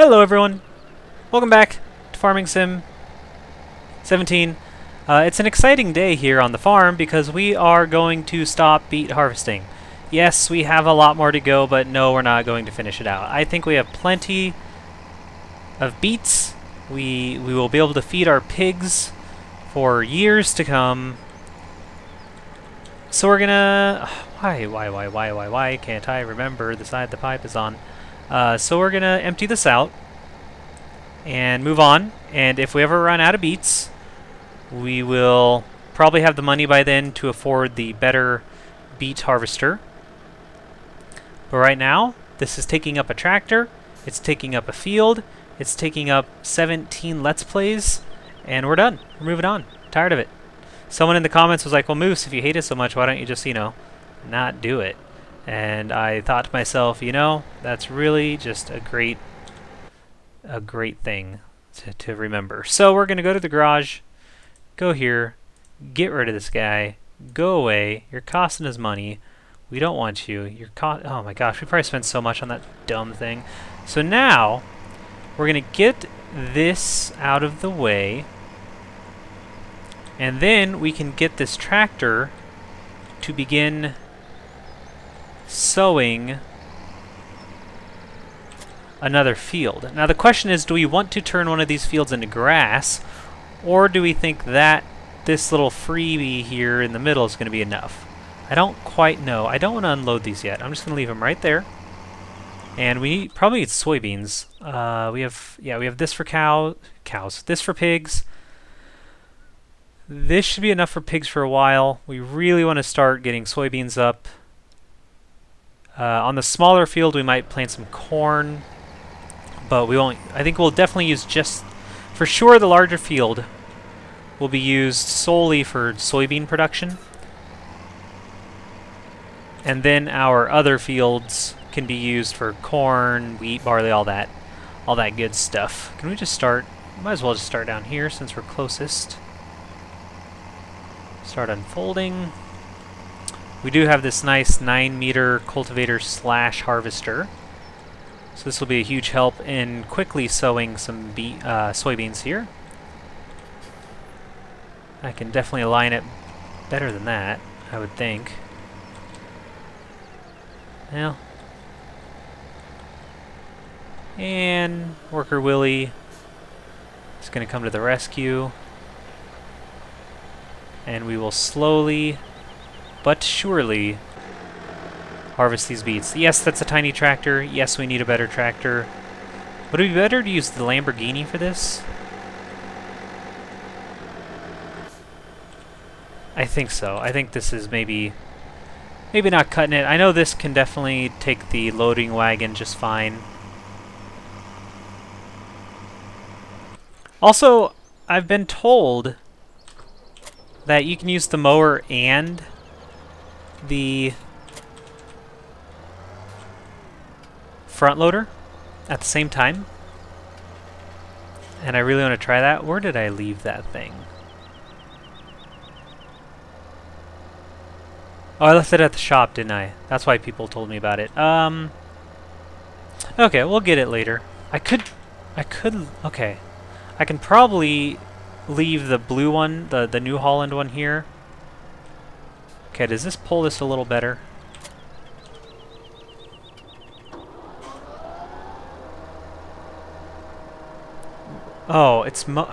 Hello everyone, welcome back to Farming Sim 17. It's an exciting day here on the farm because we are going to stop beet harvesting. Yes, we have a lot more to go, but no, we're not going to finish it out. I think we have plenty of beets. We will be able to feed our pigs for years to come. So we're gonna... Why can't I remember the side the pipe is on? So we're gonna empty this out and move on, and if we ever run out of beets, we will probably have the money by then to afford the better beet harvester. But right now, this is taking up a tractor, it's taking up a field, it's taking up 17 Let's Plays, and we're done. We're moving on. Tired of it. Someone in the comments was like, well, Moose, if you hate it so much, why don't you just, not do it? And I thought to myself, that's really just a great thing to remember. So we're going to go to the garage, go here, get rid of this guy, go away. You're costing us money. We don't want you. Oh my gosh, we probably spent so much on that dumb thing. So now we're going to get this out of the way, and then we can get this tractor to begin sowing another field. Now the question is, do we want to turn one of these fields into grass, or do we think that this little freebie here in the middle is going to be enough? I don't quite know. I don't want to unload these yet. I'm just going to leave them right there. And we probably need soybeans. We have this for cows, this for pigs. This should be enough for pigs for a while. We really want to start getting soybeans up. On the smaller field, we might plant some corn, but we won't. I think we'll definitely use for sure, the larger field will be used solely for soybean production, and then our other fields can be used for corn, wheat, barley, all that good stuff. Can we just start? Might as well just start down here since we're closest. Start unfolding. We do have this nice 9-meter cultivator / harvester. So this will be a huge help in quickly sowing some soybeans here. I can definitely align it better than that, I would think. Well. And Worker Willie is going to come to the rescue. And we will slowly but surely harvest these beets. Yes, that's a tiny tractor. Yes, we need a better tractor. Would it be better to use the Lamborghini for this? I think so. I think this is maybe not cutting it. I know this can definitely take the loading wagon just fine. Also, I've been told that you can use the mower and the front loader at the same time, and I really want to try that. Where did I leave that thing? Oh, I left it at the shop, didn't I? That's why people told me about it. Okay, we'll get it later. Okay. I can probably leave the blue one, the New Holland one here. Okay, does this pull this a little better? Oh, it's No,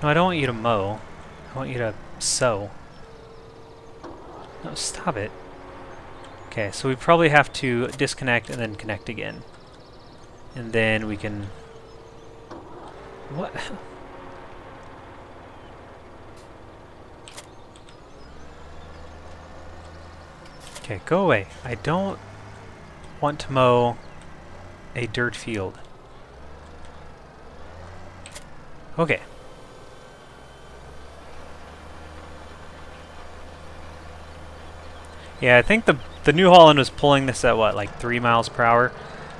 I don't want you to mow. I want you to sow. No, stop it. Okay, so we probably have to disconnect and then connect again. And then we can... What? Okay, go away. I don't want to mow a dirt field. Okay. Yeah, I think the New Holland was pulling this at what, like 3 miles per hour?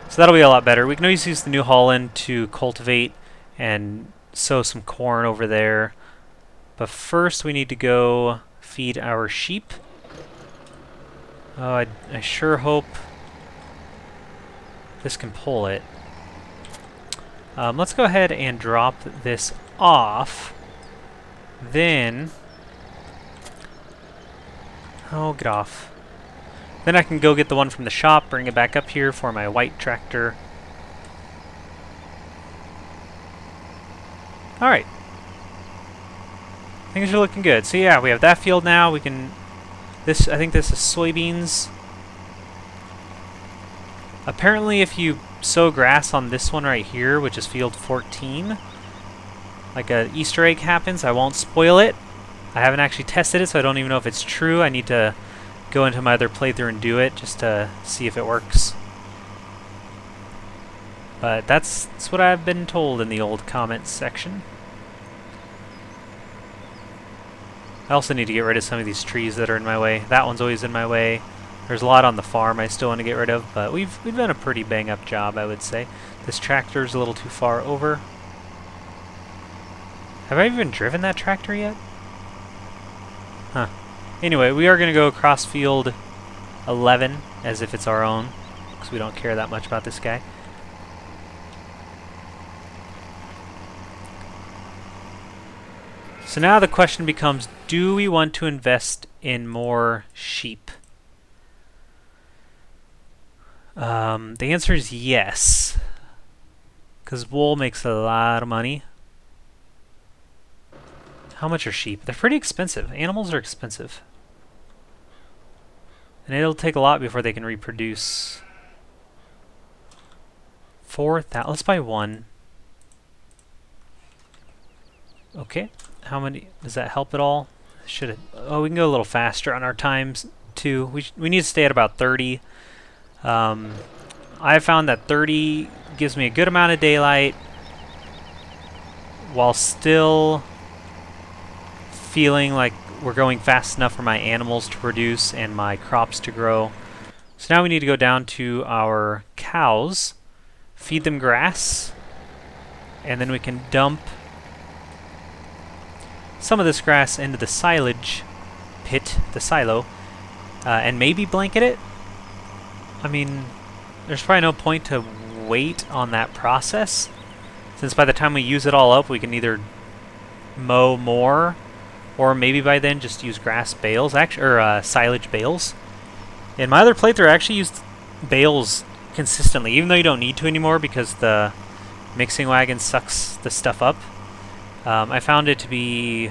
So that'll be a lot better. We can always use the New Holland to cultivate and sow some corn over there. But first we need to go feed our sheep. Oh, I sure hope this can pull it. Let's go ahead and drop this off. Then... Oh, get off. Then I can go get the one from the shop, bring it back up here for my white tractor. Alright. Things are looking good. So yeah, we have that field now. We can... I think this is soybeans. Apparently if you sow grass on this one right here, which is field 14, like a Easter egg happens. I won't spoil it. I haven't actually tested it, so I don't even know if it's true. I need to go into my other playthrough and do it just to see if it works. But that's what I've been told in the old comments section. I also need to get rid of some of these trees that are in my way. That one's always in my way. There's a lot on the farm I still want to get rid of, but we've done a pretty bang-up job, I would say. This tractor's a little too far over. Have I even driven that tractor yet? Huh. Anyway, we are going to go across field 11 as if it's our own, because we don't care that much about this guy. So now the question becomes, do we want to invest in more sheep? The answer is yes, because wool makes a lot of money. How much are sheep? They're pretty expensive. Animals are expensive. And it'll take a lot before they can reproduce. 4,000. Let's buy one. Okay. How many? Does that help at all? Should it? Oh, we can go a little faster on our times too. We need to stay at about 30. I found that 30 gives me a good amount of daylight while still feeling like we're going fast enough for my animals to produce and my crops to grow. So now we need to go down to our cows, feed them grass, and then we can dump some of this grass into the silage pit, the silo, and maybe blanket it. I mean, there's probably no point to wait on that process, since by the time we use it all up, we can either mow more, or maybe by then just use grass bales, or silage bales. In my other playthrough, I actually used bales consistently, even though you don't need to anymore because the mixing wagon sucks the stuff up. I found it to be,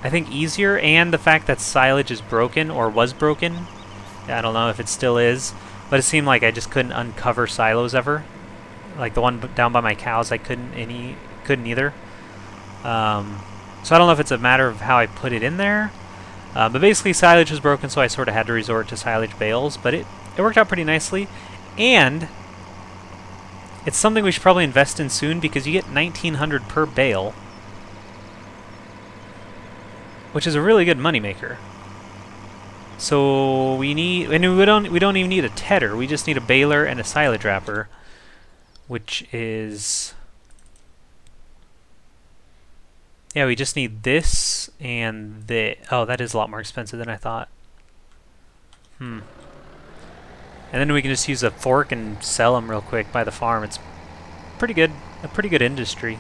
I think, easier, and the fact that silage is broken, or was broken. I don't know if it still is, but it seemed like I just couldn't uncover silos ever. Like the one down by my cows, I couldn't either. So I don't know if it's a matter of how I put it in there. But basically silage was broken, so I sort of had to resort to silage bales, but it worked out pretty nicely. And it's something we should probably invest in soon, because you get 1,900 per bale, which is a really good moneymaker. So we need, and we don't even need a tedder. We just need a baler and a silage wrapper, which is, yeah, we just need this and the. Oh, that is a lot more expensive than I thought. And then we can just use a fork and sell them real quick by the farm. It's pretty good, a pretty good industry.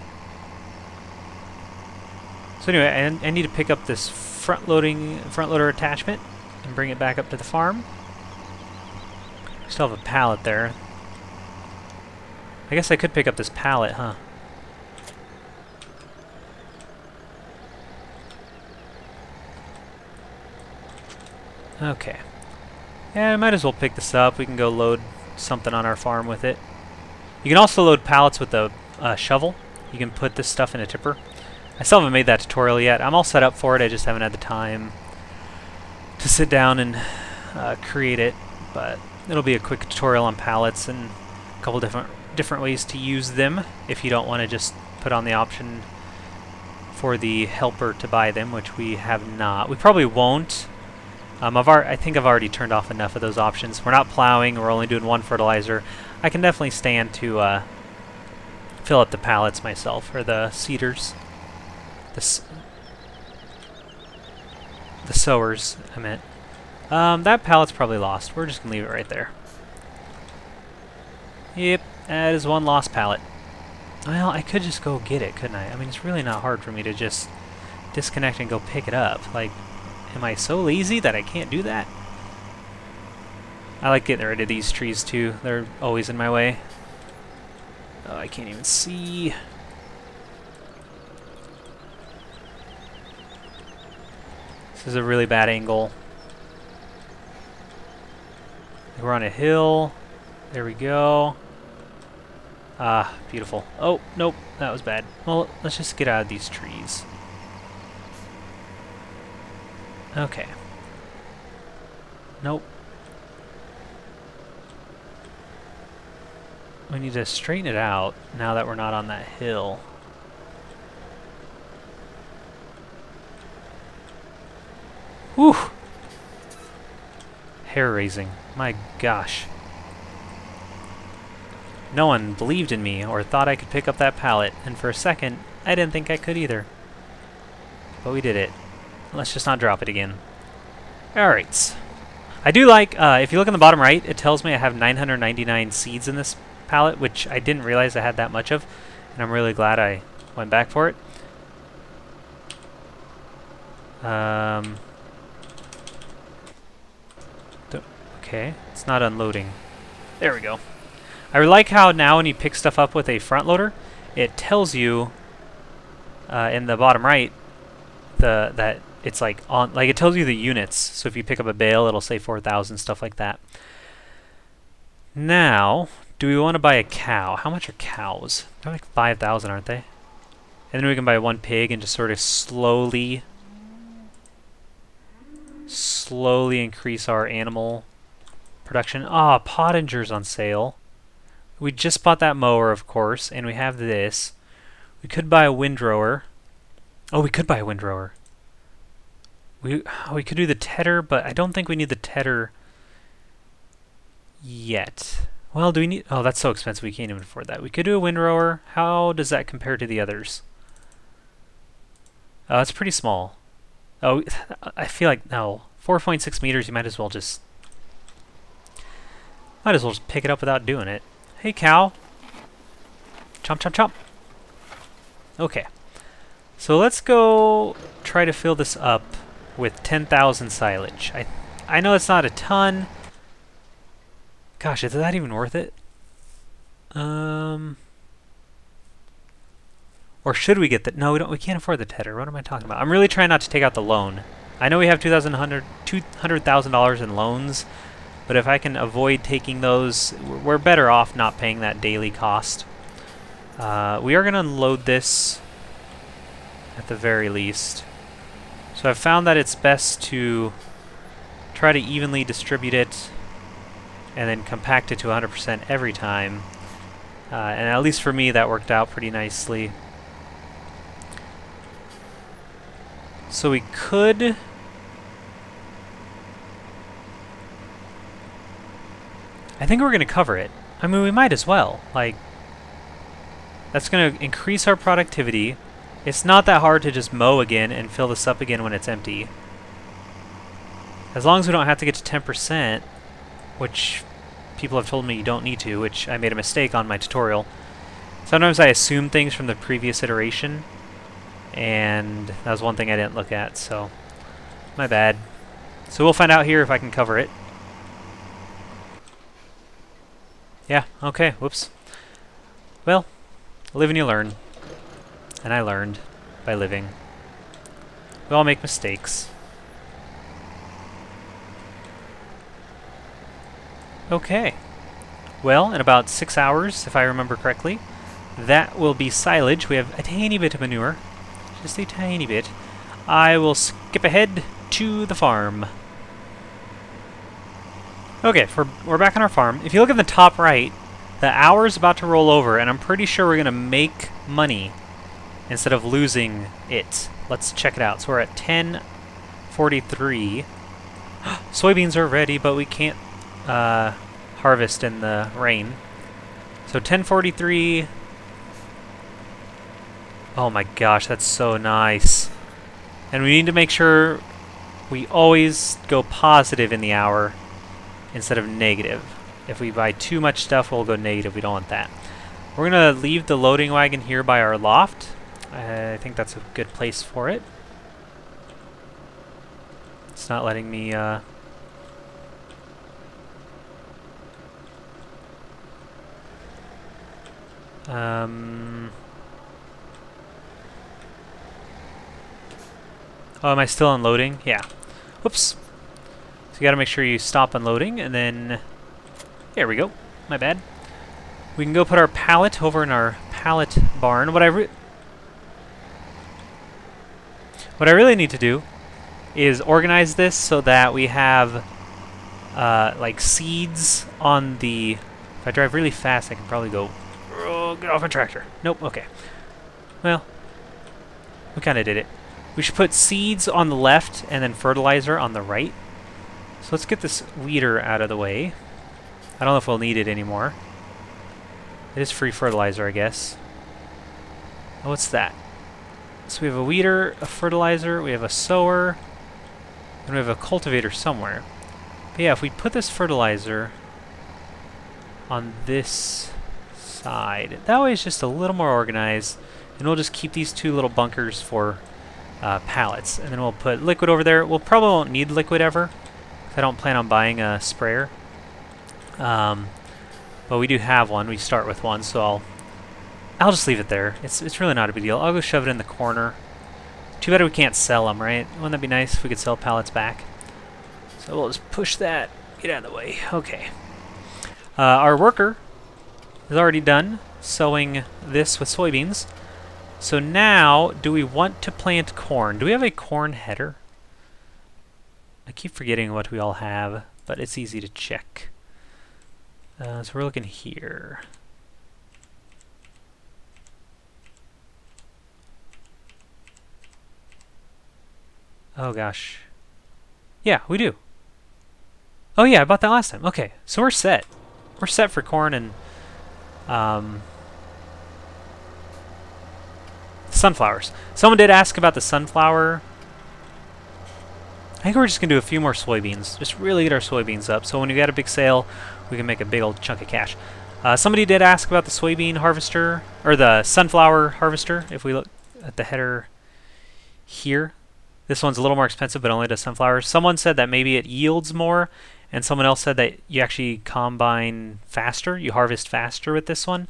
So anyway, I need to pick up this front loader attachment and bring it back up to the farm. Still have a pallet there. I guess I could pick up this pallet, huh? Okay. Yeah, I might as well pick this up. We can go load something on our farm with it. You can also load pallets with a shovel. You can put this stuff in a tipper. I still haven't made that tutorial yet. I'm all set up for it. I just haven't had the time to sit down and create it. But it'll be a quick tutorial on pallets and a couple different ways to use them if you don't want to just put on the option for the helper to buy them, which we have not. We probably won't. I think I've already turned off enough of those options. We're not plowing. We're only doing one fertilizer. I can definitely stand to fill up the pallets myself, or the seeders. The sowers, I meant. That pallet's probably lost. We're just going to leave it right there. Yep, That is one lost pallet. Well, I could just go get it, couldn't I? I mean, it's really not hard for me to just disconnect and go pick it up. Like, am I so lazy that I can't do that? I like getting rid of these trees too. They're always in my way. Oh, I can't even see. This is a really bad angle. We're on a hill. There we go. Ah, beautiful. Oh, nope, that was bad. Well, let's just get out of these trees. Okay. Nope. We need to straighten it out now that we're not on that hill. Whew! Hair-raising. My gosh. No one believed in me or thought I could pick up that pallet, and for a second, I didn't think I could either. But we did it. Let's just not drop it again. Alright. I do like, if you look on the bottom right, it tells me I have 999 seeds in this pallet, which I didn't realize I had that much of, and I'm really glad I went back for it. Okay, it's not unloading. There we go. I like how now when you pick stuff up with a front loader, it tells you in the bottom right that it's like on, like it tells you the units. So if you pick up a bale, it'll say 4,000, stuff like that. Now, do we want to buy a cow? How much are cows? They're like 5,000, aren't they? And then we can buy one pig and just sort of slowly increase our animal production. Ah, Pottinger's on sale. We just bought that mower, of course, and we have this. We could buy a windrower. Oh, we could buy a windrower. We could do the tedder, but I don't think we need the tedder yet. Well, do we need... Oh, that's so expensive we can't even afford that. We could do a windrower. How does that compare to the others? Oh, it's pretty small. Oh, I feel like... No. 4.6 meters, you might as well just pick it up without doing it. Hey, cow. Chomp, chomp, chomp. Okay. So let's go try to fill this up with 10,000 silage. I know it's not a ton. Gosh, is that even worth it? Or should we get the... No, we can't afford the tedder. What am I talking about? I'm really trying not to take out the loan. I know we have $200,000 in loans, but if I can avoid taking those, we're better off not paying that daily cost. We are going to unload this at the very least. So I've found that it's best to try to evenly distribute it and then compact it to 100% every time. And at least for me, that worked out pretty nicely. So we could... I think we're going to cover it. I mean, we might as well. Like, that's going to increase our productivity. It's not that hard to just mow again and fill this up again when it's empty. As long as we don't have to get to 10%, which people have told me you don't need to, which I made a mistake on my tutorial. Sometimes I assume things from the previous iteration, and that was one thing I didn't look at, so my bad. So we'll find out here if I can cover it. Yeah, okay, whoops. Well, live and you learn. And I learned by living. We all make mistakes. Okay. Well, in about 6 hours, if I remember correctly, that will be silage. We have a tiny bit of manure. Just a tiny bit. I will skip ahead to the farm. Okay, we're back on our farm. If you look at the top right, the hour's about to roll over, and I'm pretty sure we're going to make money instead of losing it. Let's check it out. So we're at 10:43. Soybeans are ready, but we can't harvest in the rain. So 10:43. Oh my gosh, that's so nice. And we need to make sure we always go positive in the hour instead of negative. If we buy too much stuff, we'll go negative. We don't want that. We're going to leave the loading wagon here by our loft. I think that's a good place for it. It's not letting me... Oh, am I still unloading? Yeah. Whoops. So you gotta make sure you stop unloading, and then... There we go. My bad. We can go put our pallet over in our pallet barn. What I really need to do is organize this so that we have like seeds on the... If I drive really fast, I can probably go... Oh, get off my tractor. Nope, okay. Well, we kind of did it. We should put seeds on the left and then fertilizer on the right. So let's get this weeder out of the way. I don't know if we'll need it anymore. It is free fertilizer, I guess. Oh, what's that? So we have a weeder, a fertilizer, we have a sower, and we have a cultivator somewhere. But yeah, if we put this fertilizer on this side, that way it's just a little more organized, and we'll just keep these two little bunkers for pallets, and then we'll put liquid over there. We'll probably won't need liquid ever, because I don't plan on buying a sprayer. But we do have one. We start with one, so I'll just leave it there. It's really not a big deal. I'll go shove it in the corner. Too bad we can't sell them, right? Wouldn't that be nice if we could sell pallets back? So we'll just push that. Get out of the way. Okay. Our worker is already done sowing this with soybeans. So now, do we want to plant corn? Do we have a corn header? I keep forgetting what we all have, but it's easy to check. So we're looking here. Oh gosh. Yeah, we do. Oh yeah, I bought that last time. Okay, so we're set. We're set for corn and sunflowers. Someone did ask about the sunflower. I think we're just going to do a few more soybeans. Just really get our soybeans up. So when we got a big sale, we can make a big old chunk of cash. Somebody did ask about the soybean harvester, or the sunflower harvester. If we look at the header here, this one's a little more expensive, but only does sunflowers. Someone said that maybe it yields more, and someone else said that you actually combine faster, you harvest faster with this one.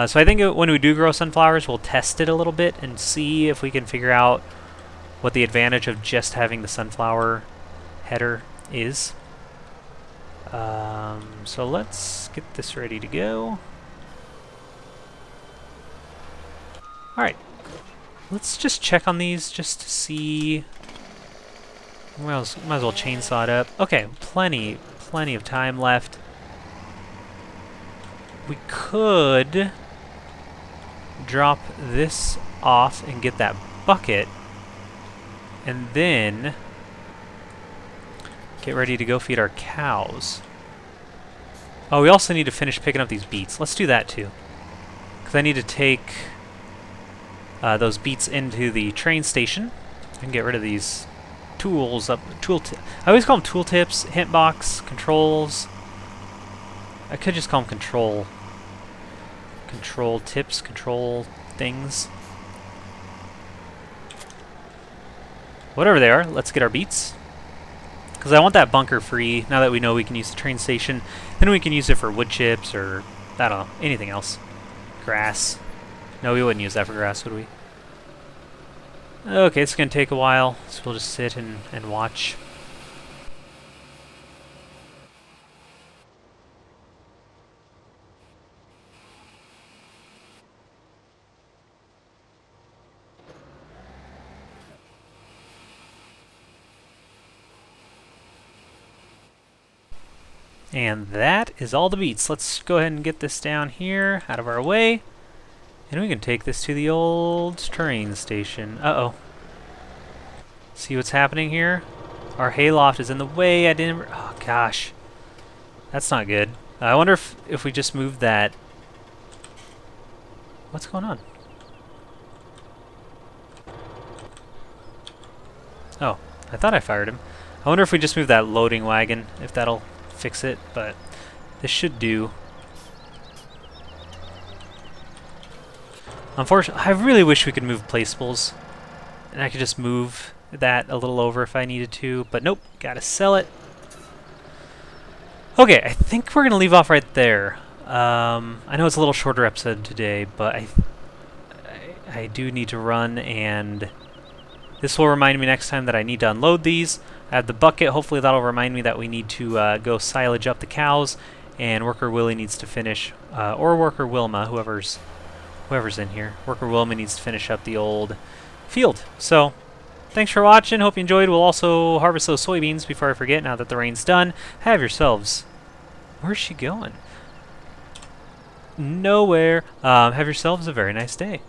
So I think when we do grow sunflowers, we'll test it a little bit and see if we can figure out what the advantage of just having the sunflower header is. So let's get this ready to go. Alright, let's just check on these just to see. Might as well chainsaw it up. Okay, plenty of time left. We could drop this off and get that bucket, and then get ready to go feed our cows. Oh, we also need to finish picking up these beets. Let's do that too, because I need to take those beets into the train station and get rid of these tools up. I always call them tool tips, hint box, controls. I could just call them control tips, control things. Whatever they are, let's get our beets. Because I want that bunker free now that we know we can use the train station. Then we can use it for wood chips or, I don't know, anything else. Grass. No, we wouldn't use that for grass, would we? Okay, it's going to take a while, so we'll just sit and watch. And that is all the beets. Let's go ahead and get this down here, out of our way. And we can take this to the old train station. Uh-oh. See what's happening here? Our hayloft is in the way. Oh, gosh. That's not good. I wonder if we just moved that... What's going on? Oh, I thought I fired him. I wonder if we just move that loading wagon, if that'll fix it, but This should do. Unfortunately, I really wish we could move placeables. And I could just move that a little over if I needed to. But nope, gotta sell it. Okay, I think we're going to leave off right there. I know it's a little shorter episode today, but I do need to run, and this will remind me next time that I need to unload these. I have the bucket. Hopefully that'll remind me that we need to go silage up the cows, and Worker Willie needs to finish, or Worker Wilma, whoever's in here. Worker Wilma needs to finish up the old field. So, thanks for watching. Hope you enjoyed. We'll also harvest those soybeans before I forget now that the rain's done. Have yourselves... Where's she going? Nowhere. Have yourselves a very nice day.